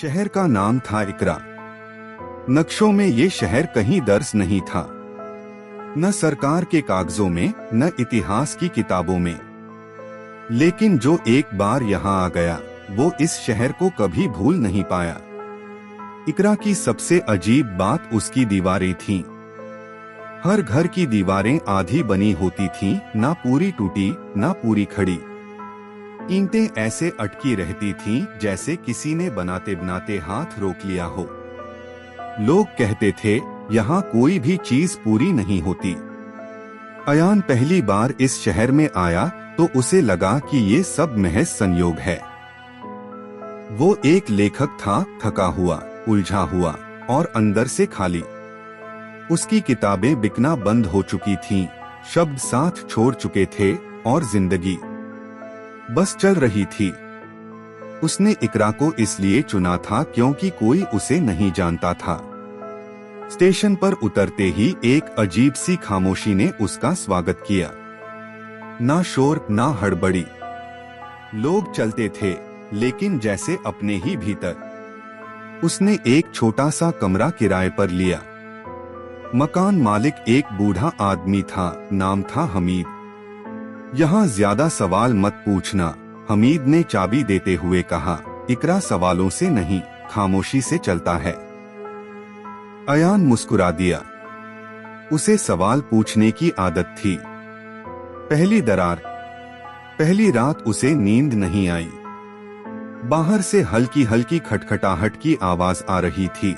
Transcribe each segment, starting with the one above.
शहर का नाम था इकरा। नक्शों में ये शहर कहीं दर्ज नहीं था, न सरकार के कागजों में, न इतिहास की किताबों में। लेकिन जो एक बार यहाँ आ गया, वो इस शहर को कभी भूल नहीं पाया। इकरा की सबसे अजीब बात उसकी दीवारें थीं। हर घर की दीवारें आधी बनी होती थीं, ना पूरी टूटी, ना पूरी खड़ी। ईंटें ऐसे अटकी रहती थीं जैसे किसी ने बनाते बनाते हाथ रोक लिया हो। लोग कहते थे, यहाँ कोई भी चीज पूरी नहीं होती। अयान पहली बार इस शहर में आया तो उसे लगा कि ये सब महज संयोग है। वो एक लेखक था, थका हुआ, उलझा हुआ और अंदर से खाली। उसकी किताबें बिकना बंद हो चुकी थीं, शब्द साथ छोड़ चुके थे और जिंदगी बस चल रही थी। उसने इकरा को इसलिए चुना था क्योंकि कोई उसे नहीं जानता था। स्टेशन पर उतरते ही एक अजीब सी खामोशी ने उसका स्वागत किया। ना शोर, ना हड़बड़ी। लोग चलते थे, लेकिन जैसे अपने ही भीतर। उसने एक छोटा सा कमरा किराए पर लिया। मकान मालिक एक बूढ़ा आदमी था, नाम था हमीद। यहाँ ज्यादा सवाल मत पूछना, हमीद ने चाबी देते हुए कहा। इकरा सवालों से नहीं, खामोशी से चलता है। अयान मुस्कुरा दिया। उसे सवाल पूछने की आदत थी। पहली दरार, पहली रात उसे नींद नहीं आई। बाहर से हल्की हल्की खटखटाहट की आवाज आ रही थी,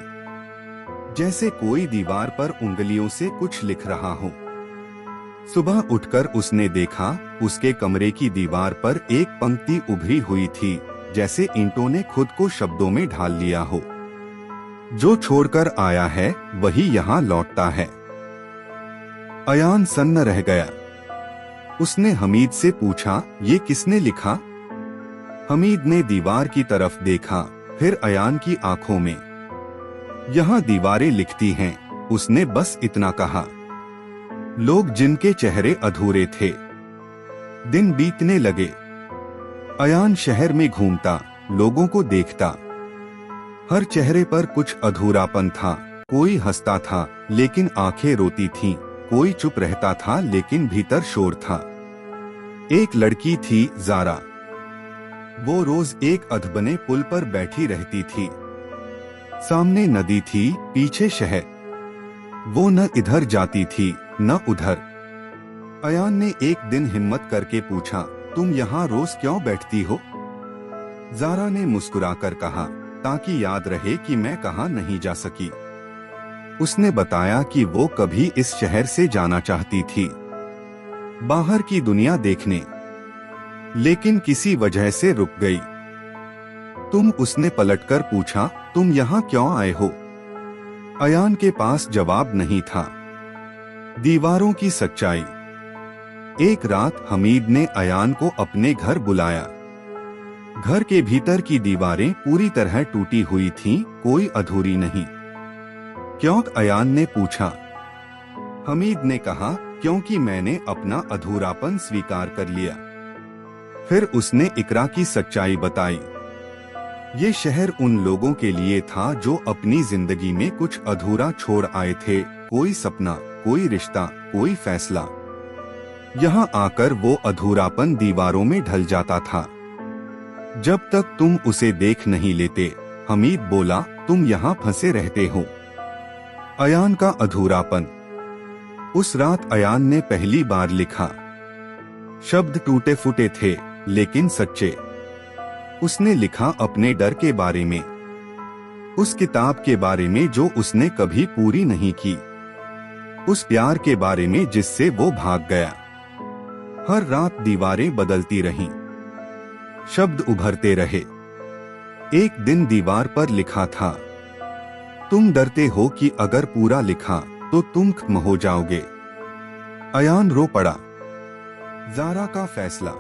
जैसे कोई दीवार पर उंगलियों से कुछ लिख रहा हो। सुबह उठकर उसने देखा, उसके कमरे की दीवार पर एक पंक्ति उभरी हुई थी, जैसे ईंटों ने खुद को शब्दों में ढाल लिया हो। जो छोड़कर आया है, वही यहाँ लौटता है। अयान सन्न रह गया। उसने हमीद से पूछा, ये किसने लिखा? हमीद ने दीवार की तरफ देखा, फिर अयान की आंखों में। यहाँ दीवारें लिखती हैं, उसने बस इतना कहा। लोग जिनके चेहरे अधूरे थे। दिन बीतने लगे। अयान शहर में घूमता, लोगों को देखता। हर चेहरे पर कुछ अधूरापन था। कोई हंसता था, लेकिन आंखें रोती थीं। कोई चुप रहता था, लेकिन भीतर शोर था। एक लड़की थी, जारा। वो रोज एक अधबने पुल पर बैठी रहती थी। सामने नदी थी, पीछे शहर। वो न इधर जाती थी, न उधर। अयान ने एक दिन हिम्मत करके पूछा, तुम यहाँ रोज क्यों बैठती हो? जारा ने मुस्कुराकर कहा, ताकि याद रहे कि मैं कहाँ नहीं जा सकी। उसने बताया कि वो कभी इस शहर से जाना चाहती थी, बाहर की दुनिया देखने, लेकिन किसी वजह से रुक गई। तुम? उसने पलटकर पूछा, तुम यहाँ क्यों आए हो? अयान के पास जवाब नहीं था। दीवारों की सच्चाई। एक रात हमीद ने अयान को अपने घर बुलाया। घर के भीतर की दीवारें पूरी तरह टूटी हुई थीं, कोई अधूरी नहीं। क्यों? अयान ने पूछा। हमीद ने कहा, क्योंकि मैंने अपना अधूरापन स्वीकार कर लिया। फिर उसने इकरा की सच्चाई बताई। ये शहर उन लोगों के लिए था जो अपनी जिंदगी में कुछ अधूरा छोड़ आए थे, कोई सपना, कोई रिश्ता, कोई फैसला। यहाँ आकर वो अधूरापन दीवारों में ढल जाता था। जब तक तुम उसे देख नहीं लेते, हमीद बोला, तुम यहाँ फंसे रहते हो। अयान का अधूरापन। उस रात अयान ने पहली बार लिखा। शब्द टूटे फूटे थे, लेकिन सच्चे। उसने लिखा अपने डर के बारे में, उस किताब के बारे में जो उसने कभी पूरी नहीं की, उस प्यार के बारे में जिससे वो भाग गया। हर रात दीवारें बदलती रहीं, शब्द उभरते रहे। एक दिन दीवार पर लिखा था, तुम डरते हो कि अगर पूरा लिखा तो तुम खत्म हो जाओगे। अयान रो पड़ा। जारा का फैसला।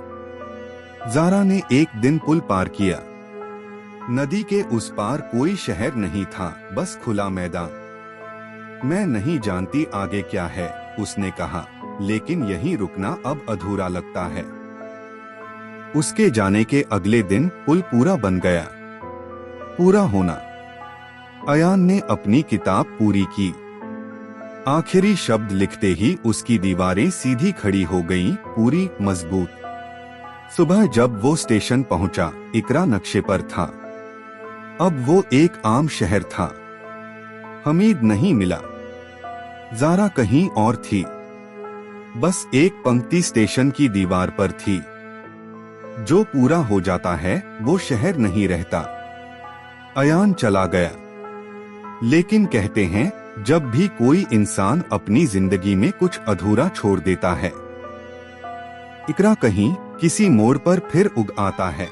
जारा ने एक दिन पुल पार किया। नदी के उस पार कोई शहर नहीं था, बस खुला मैदान। मैं नहीं जानती आगे क्या है, उसने कहा, लेकिन यहीं रुकना अब अधूरा लगता है। उसके जाने के अगले दिन पुल पूरा बन गया। पूरा होना। अयान ने अपनी किताब पूरी की। आखिरी शब्द लिखते ही उसकी दीवारें सीधी खड़ी हो गईं, पूरी मजबूत। सुबह जब वो स्टेशन पहुंचा, इकरा नक्शे पर था। अब वो एक आम शहर था। हमीद नहीं मिला। ज़ारा कहीं और थी। बस एक पंक्ति स्टेशन की दीवार पर थी। जो पूरा हो जाता है वो शहर नहीं रहता। अयान चला गया। लेकिन कहते हैं, जब भी कोई इंसान अपनी जिंदगी में कुछ अधूरा छोड़ देता है, इकरा कहीं किसी मोड़ पर फिर उग आता है।